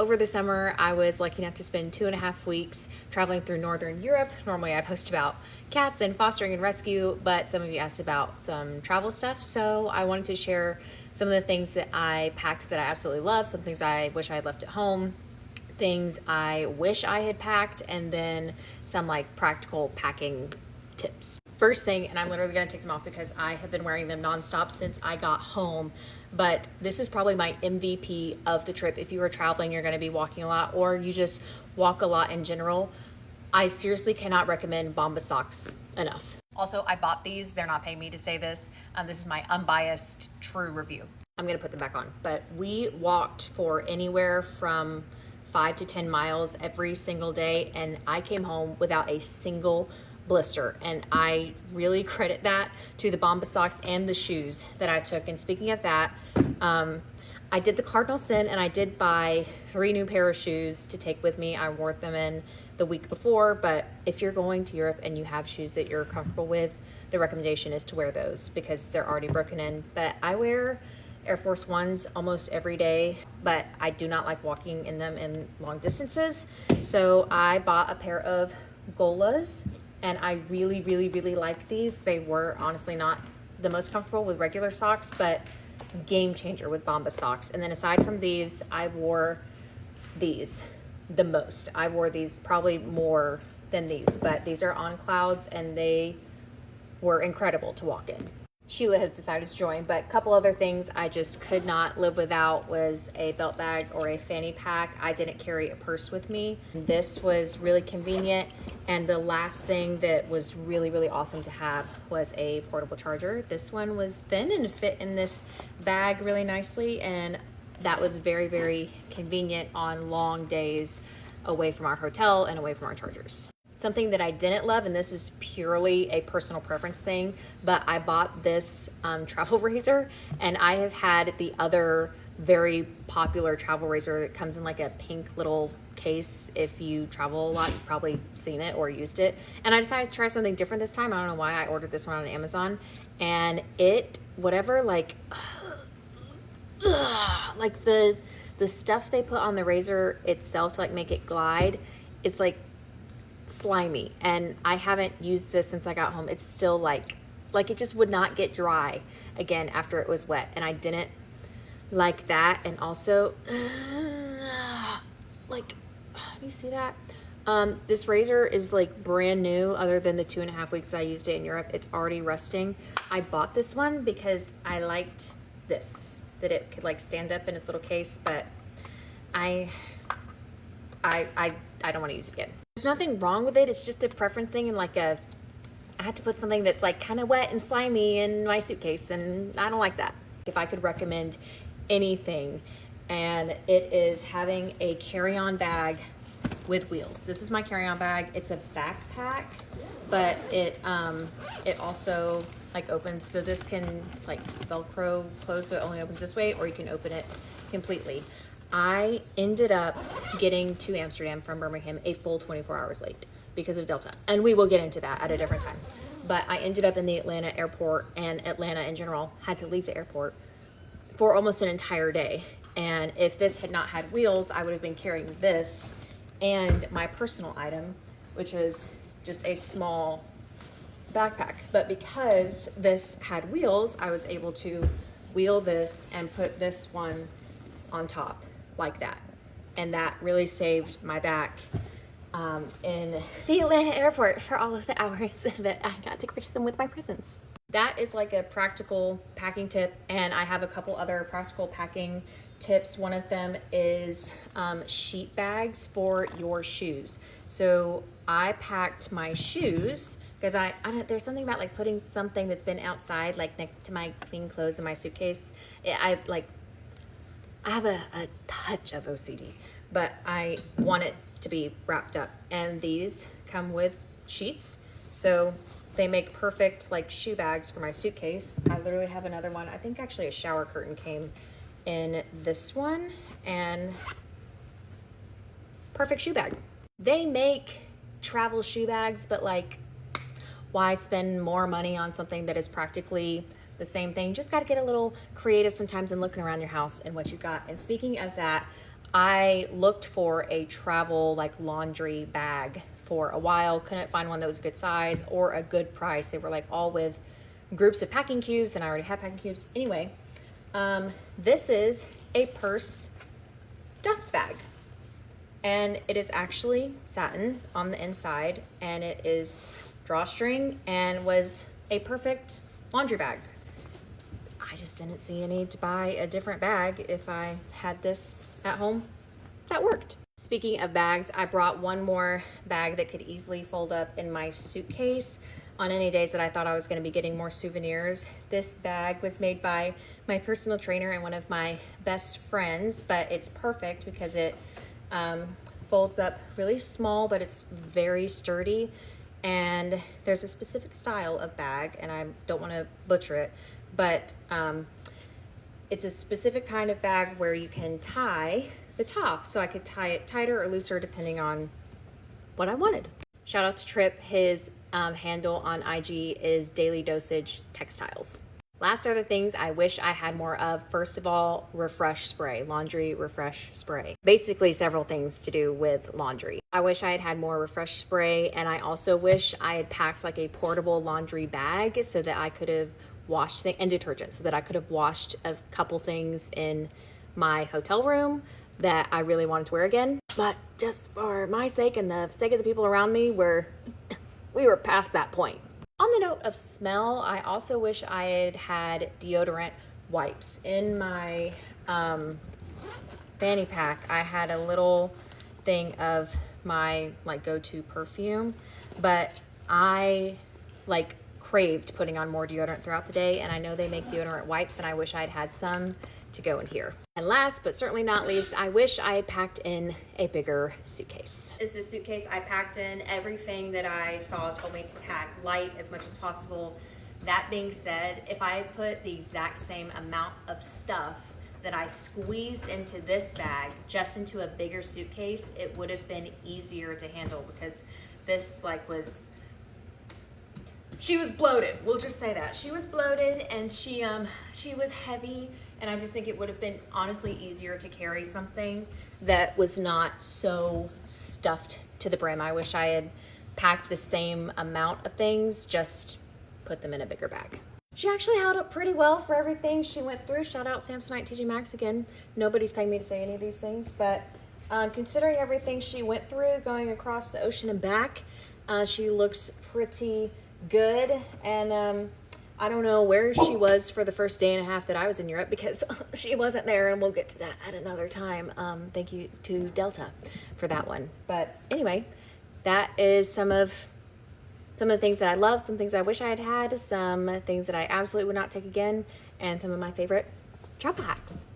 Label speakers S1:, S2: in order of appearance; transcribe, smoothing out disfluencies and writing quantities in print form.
S1: Over the summer, I was lucky enough to spend 2.5 weeks traveling through Northern Europe. Normally I post about cats and fostering and rescue, but some of you asked about some travel stuff. So I wanted to share some of the things that I packed that I absolutely love, some things I wish I had left at home, things I wish I had packed, and then some like practical packing tips. First thing, and I'm literally gonna take them off because I have been wearing them nonstop since I got home, but this is probably my MVP of the trip. If you are traveling, you're gonna be walking a lot, or you just walk a lot in general, I seriously cannot recommend Bomba socks enough. Also, I bought these. They're not paying me to say this. This is my unbiased, true review. I'm gonna put them back on. But we walked for anywhere from 5 to 10 miles every single day, and I came home without a single blister, and I really credit that to the Bomba socks and the shoes that I took. And speaking of that, I did the cardinal sin, and I did buy 3 new pair of shoes to take with me. I wore them in the week before, but if you're going to Europe and you have shoes that you're comfortable with, the recommendation is to wear those because they're already broken in. But I wear Air Force Ones almost every day, but I do not like walking in them in long distances. So I bought a pair of Golas, and I really, really, really like these. They were honestly not the most comfortable with regular socks, but game changer with Bomba socks. And then aside from these, I wore these the most. I wore these probably more than these, but these are On Clouds, and they were incredible to walk in. Sheila has decided to join, but a couple other things I just could not live without was a belt bag or a fanny pack. I didn't carry a purse with me. This was really convenient. And the last thing that was really, really awesome to have was a portable charger. This one was thin and fit in this bag really nicely, and that was very, very convenient on long days away from our hotel and away from our chargers. Something that I didn't love, and this is purely a personal preference thing, but I bought this travel razor, and I have had the other very popular travel razor that comes in like a pink little case. If you travel a lot, you've probably seen it or used it. And I decided to try something different this time. I don't know why I ordered this one on Amazon, and it, whatever, like the stuff they put on the razor itself to like make it glide, it's like slimy, and I haven't used this since I got home. It's still like it just would not get dry again after it was wet, and I didn't like that. And also like, you see that? This razor is like brand new, other than the 2.5 weeks I used it in Europe. It's already rusting. I bought this one because I liked this, that it could like stand up in its little case, but I don't want to use it again. There's nothing wrong with it. It's just a preference thing, and like I had to put something that's like kind of wet and slimy in my suitcase, and I don't like that. If I could recommend anything, and it is having a carry-on bag with wheels. This is my carry-on bag. It's a backpack, but it also like opens, so this can like Velcro close, so it only opens this way, or you can open it completely. I ended up getting to Amsterdam from Birmingham a full 24 hours late because of Delta. And we will get into that at a different time. But I ended up in the Atlanta airport, and Atlanta in general had to leave the airport for almost an entire day. And if this had not had wheels, I would have been carrying this and my personal item, which is just a small backpack. But because this had wheels, I was able to wheel this and put this one on top like that, and that really saved my back in the Atlanta airport for all of the hours that I got to grace them with my presence. That is like a practical packing tip, and I have a couple other practical packing tips. One of them is sheet bags for your shoes. So I packed my shoes because I don't, there's something about like putting something that's been outside like next to my clean clothes in my suitcase. I have a touch of OCD, but I want it to be wrapped up. And these come with sheets, so they make perfect like shoe bags for my suitcase. I literally have another one. I think actually a shower curtain came in this one, and perfect shoe bag. They make travel shoe bags, but like, why spend more money on something that is practically the same thing? Just got to get a little creative sometimes and looking around your house and what you got. And speaking of that, I looked for a travel like laundry bag for a while, couldn't find one that was a good size or a good price. They were like all with groups of packing cubes, and I already had packing cubes. Anyway, this is a purse dust bag, and it is actually satin on the inside, and it is drawstring and was a perfect laundry bag. I just didn't see a need to buy a different bag if I had this at home. That worked. Speaking of bags, I brought one more bag that could easily fold up in my suitcase on any days that I thought I was going to be getting more souvenirs. This bag was made by my personal trainer and one of my best friends, but it's perfect because it folds up really small, but it's very sturdy. And there's a specific style of bag, and I don't want to butcher it, but it's a specific kind of bag where you can tie the top. So I could tie it tighter or looser depending on what I wanted. Shout out to Trip. His handle on IG is Daily Dosage Textiles. Last are the things I wish I had more of. First of all, refresh spray, laundry refresh spray. Basically several things to do with laundry. I wish I had had more refresh spray, and I also wish I had packed like a portable laundry bag so that I could have washed and detergent, so that I could have washed a couple things in my hotel room that I really wanted to wear again. But just for my sake and the sake of the people around me, we were past that point. On the note of smell, I also wish I had had deodorant wipes. In my fanny pack, I had a little thing of my like go-to perfume, but I like craved putting on more deodorant throughout the day, and I know they make deodorant wipes, and I wish I'd had some to go in here. And last but certainly not least, I wish I had packed in a bigger suitcase. This is the suitcase I packed in. Everything that I saw told me to pack light as much as possible. That being said, if I put the exact same amount of stuff that I squeezed into this bag just into a bigger suitcase, it would have been easier to handle, because this she was bloated. We'll just say that. She was bloated, and she was heavy, and I just think it would have been honestly easier to carry something that was not so stuffed to the brim. I wish I had packed the same amount of things, just put them in a bigger bag. She actually held up pretty well for everything she went through. Shout out Samsonite TJ Maxx again. Nobody's paying me to say any of these things, but considering everything she went through going across the ocean and back, she looks pretty good. And I don't know where she was for the first day and a half that I was in Europe, because she wasn't there, and we'll get to that at another time. Thank you to Delta for that one. But anyway, that is some of the things that I love, some things I wish I had had, some things that I absolutely would not take again, and some of my favorite travel hacks.